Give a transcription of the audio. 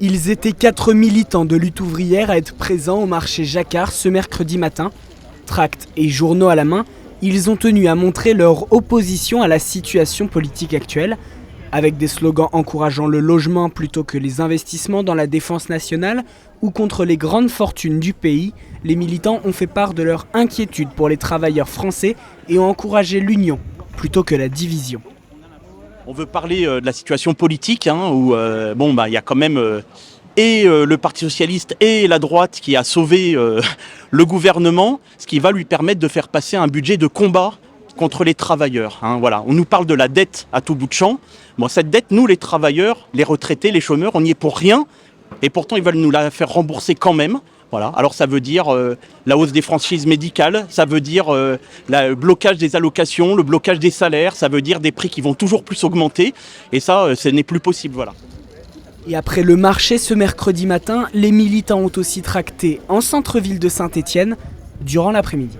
Ils étaient 4 militants de lutte ouvrière à être présents au marché Jacquard ce mercredi matin. Tracts et journaux à la main, ils ont tenu à montrer leur opposition à la situation politique actuelle. Avec des slogans encourageant le logement plutôt que les investissements dans la défense nationale ou contre les grandes fortunes du pays, les militants ont fait part de leur inquiétude pour les travailleurs français et ont encouragé l'union plutôt que la division. On veut parler de la situation politique, où il y a quand même le Parti Socialiste et la droite qui a sauvé le gouvernement, ce qui va lui permettre de faire passer un budget de combat contre les travailleurs. Voilà. On nous parle de la dette à tout bout de champ. Bon, cette dette, nous les travailleurs, les retraités, les chômeurs, on n'y est pour rien. Et pourtant, ils veulent nous la faire rembourser quand même. Voilà. Alors ça veut dire la hausse des franchises médicales, ça veut dire le blocage des allocations, le blocage des salaires, ça veut dire des prix qui vont toujours plus augmenter. Et ça, ce n'est plus possible. Voilà. Et après le marché ce mercredi matin, les militants ont aussi tracté en centre-ville de Saint-Étienne durant l'après-midi.